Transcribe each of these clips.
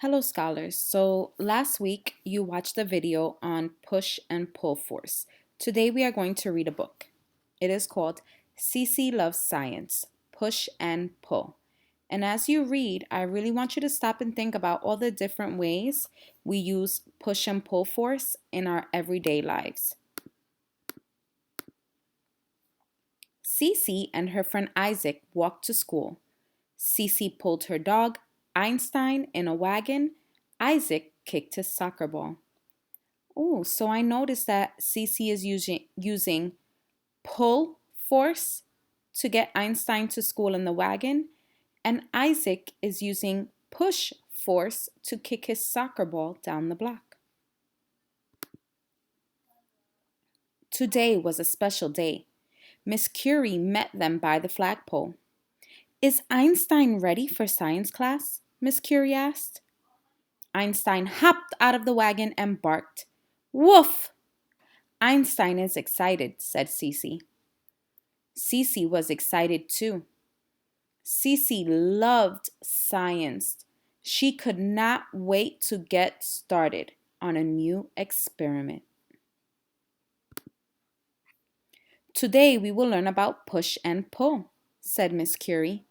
Hello, scholars. So, last week you watched a video on push and pull force. Today we are going to read a book. It is called Cece Loves Science Push and Pull. And as you read, I really want you to stop and think about all the different ways we use push and pull force in our everyday lives. Cece and her friend Isaac walked to school. Cece pulled her dog, Einstein, in a wagon. Isaac kicked his soccer ball. Oh, so I noticed that Cece is using pull force to get Einstein to school in the wagon, and Isaac is using push force to kick his soccer ball down the block. Today was a special day. Miss Curie met them by the flagpole. Is Einstein ready for science class? Miss Curie asked. Einstein hopped out of the wagon and barked. Woof! Einstein is excited, said Cece. Cece was excited too. Cece loved science. She could not wait to get started on a new experiment. Today we will learn about push and pull, said Miss Curie.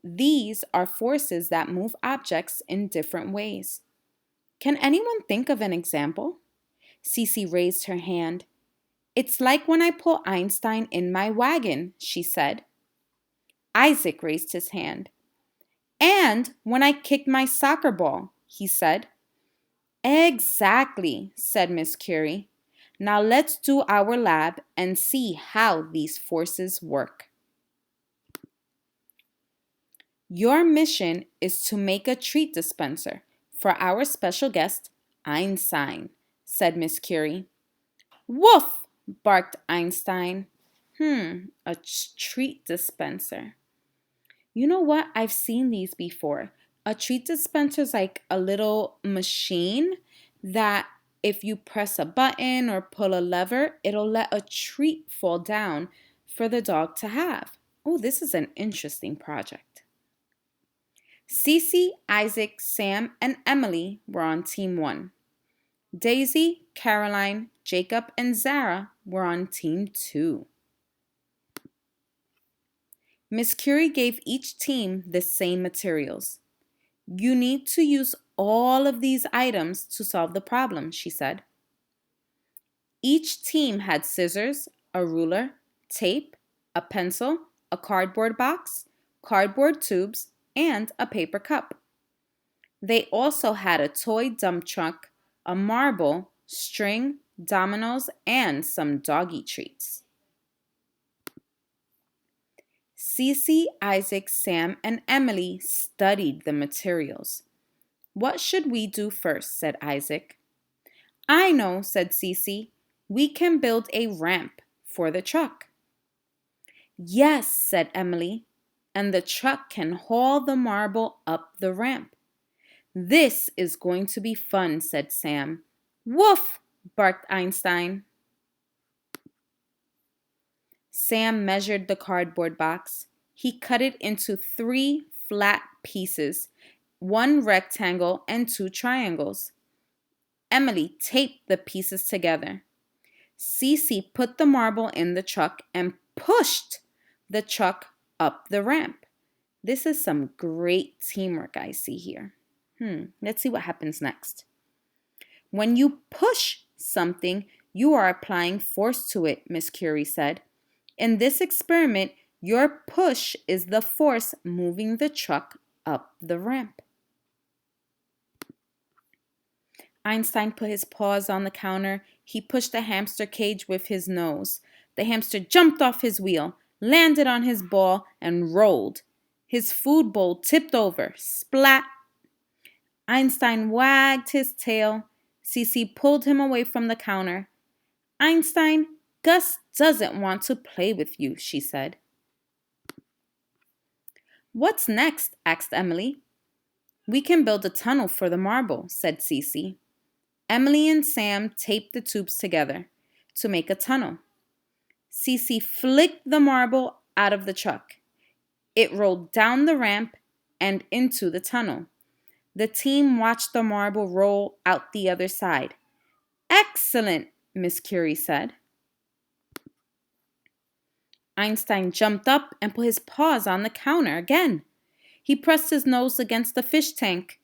These are forces that move objects in different ways. Can anyone think of an example? Cece raised her hand. It's like when I pull Einstein in my wagon, she said. Isaac raised his hand. And when I kicked my soccer ball, he said. Exactly, said Miss Curie. Now let's do our lab and see how these forces work. Your mission is to make a treat dispenser for our special guest, Einstein, said Miss Curie. Woof, barked Einstein. A treat dispenser. You know what? I've seen these before. A treat dispenser is like a little machine that if you press a button or pull a lever, it'll let a treat fall down for the dog to have. Oh, this is an interesting project. Cece, Isaac, Sam, and Emily were on team 1. Daisy, Caroline, Jacob, and Zara were on team 2. Miss Curie gave each team the same materials. You need to use all of these items to solve the problem, she said. Each team had scissors, a ruler, tape, a pencil, a cardboard box, cardboard tubes, and a paper cup. They also had a toy dump truck, a marble, string, dominoes, and some doggy treats. Cece, Isaac, Sam, and Emily studied the materials. What should we do first? Said Isaac. I know, said Cece. We can build a ramp for the truck. Yes, said Emily, and the truck can haul the marble up the ramp. This is going to be fun, said Sam. Woof, barked Einstein. Sam measured the cardboard box. He cut it into 3 flat pieces, 1 rectangle and 2 triangles. Emily taped the pieces together. Cece put the marble in the truck and pushed the truck up the ramp. This is some great teamwork I see here. Let's see what happens next. When you push something, you are applying force to it, Miss Curie said. In this experiment, your push is the force moving the truck up the ramp. Einstein put his paws on the counter. He pushed the hamster cage with his nose. The hamster jumped off his wheel, landed on his ball, and rolled. His food bowl tipped over. Splat! Einstein wagged his tail. Cece pulled him away from the counter. Einstein, Gus doesn't want to play with you, she said. What's next? Asked Emily. We can build a tunnel for the marble, said Cece. Emily and Sam taped the tubes together to make a tunnel. Cece flicked the marble out of the truck. It rolled down the ramp and into the tunnel. The team watched the marble roll out the other side. Excellent, Miss Curie said. Einstein jumped up and put his paws on the counter again. He pressed his nose against the fish tank.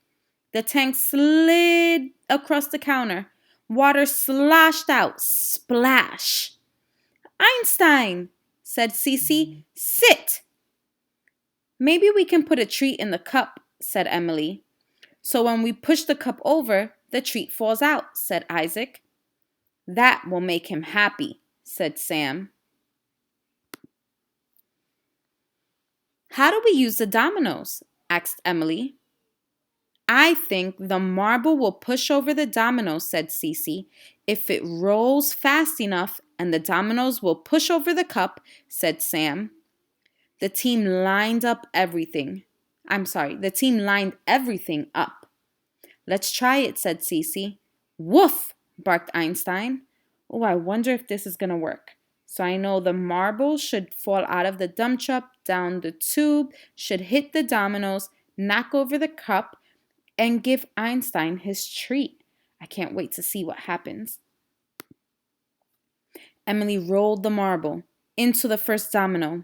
The tank slid across the counter. Water sloshed out. Splash! Einstein, said Cece, sit. Maybe we can put a treat in the cup, said Emily. So when we push the cup over, the treat falls out, said Isaac. That will make him happy, said Sam. How do we use the dominoes? Asked Emily. I think the marble will push over the dominoes, said Cece. If it rolls fast enough, and the dominoes will push over the cup, said Sam. The team lined everything up. Let's try it, said Cece. Woof, barked Einstein. Oh, I wonder if this is going to work. So I know the marble should fall out of the dump truck, down the tube, should hit the dominoes, knock over the cup, and give Einstein his treat. I can't wait to see what happens. Emily rolled the marble into the first domino.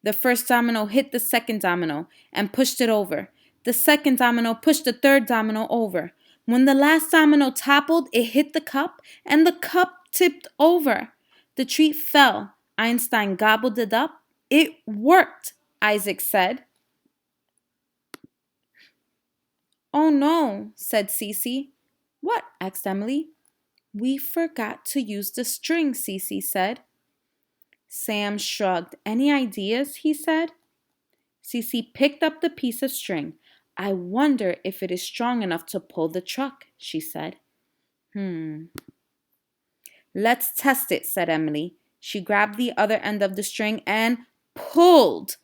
The first domino hit the second domino and pushed it over. The second domino pushed the third domino over. When the last domino toppled, it hit the cup and the cup tipped over. The treat fell. Einstein gobbled it up. It worked, Isaac said. Oh no, said Cece. What? Asked Emily. We forgot to use the string, Cece said. Sam shrugged. Any ideas? He said. Cece picked up the piece of string. I wonder if it is strong enough to pull the truck, she said. Let's test it, said Emily. She grabbed the other end of the string and pulled.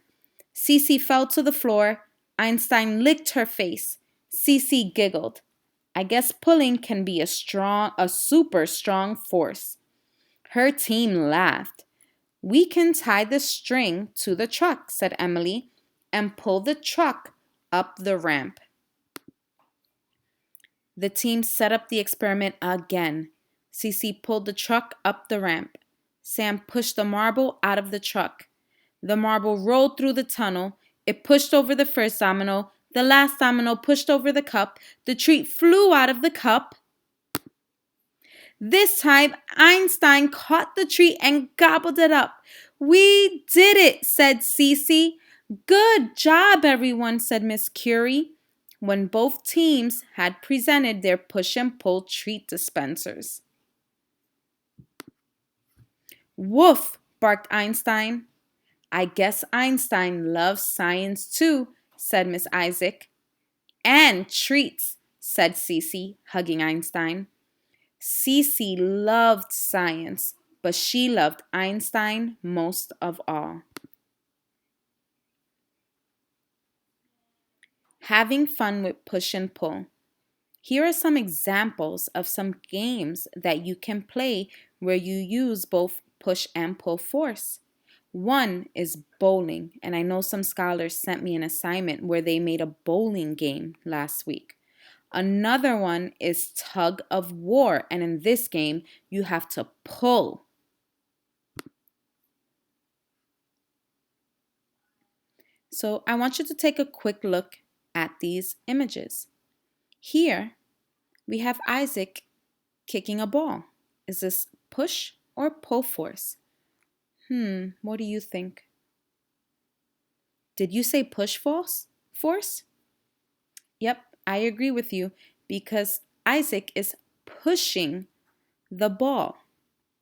Cece fell to the floor. Einstein licked her face. Cece giggled. I guess pulling can be a super strong force. Her team laughed. We can tie the string to the truck, said Emily, and pull the truck up the ramp. The team set up the experiment again. Cece pulled the truck up the ramp. Sam pushed the marble out of the truck. The marble rolled through the tunnel. It pushed over the first domino. The last domino pushed over the cup. The treat flew out of the cup. This time, Einstein caught the treat and gobbled it up. We did it, said Cece. Good job, everyone, said Miss Curie, when both teams had presented their push and pull treat dispensers. Woof, barked Einstein. I guess Einstein loves science too, said Miss Isaac. And treats, said Cece, hugging Einstein. Cece loved science, but she loved Einstein most of all. Having fun with push and pull. Here are some examples of some games that you can play where you use both push and pull force. One is bowling, and I know some scholars sent me an assignment where they made a bowling game last week. Another one is tug of war, and in this game, you have to pull. So I want you to take a quick look at these images. Here, we have Isaac kicking a ball. Is this push or pull force? What do you think? Did you say push force? Yep, I agree with you because Isaac is pushing the ball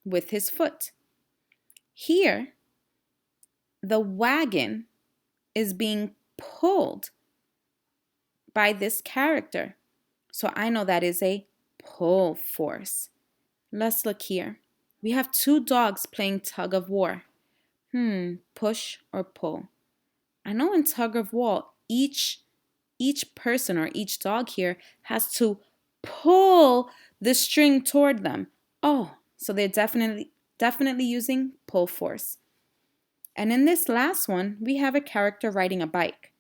with his foot. Here, the wagon is being pulled by this character. So I know that is a pull force. Let's look here. We have two dogs playing tug of war. Push or pull? I know in tug of war, each person or each dog here has to pull the string toward them. Oh, so they're definitely using pull force. And in this last one, we have a character riding a bike.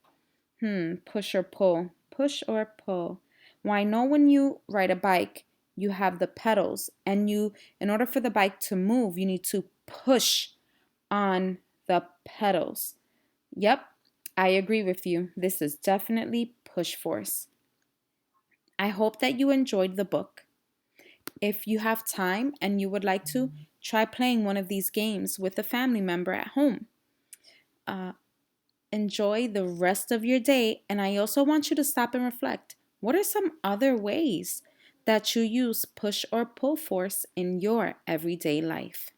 Push or pull? push or pull? Well, I know when you ride a bike, you have the pedals, and in order for the bike to move, you need to push on the pedals. Yep, I agree with you. This is definitely push force. I hope that you enjoyed the book. If you have time and you would like to, try playing one of these games with a family member at home. Uh, Enjoy the rest of your day, and I also want you to stop and reflect. What are some other ways that you use push or pull force in your everyday life?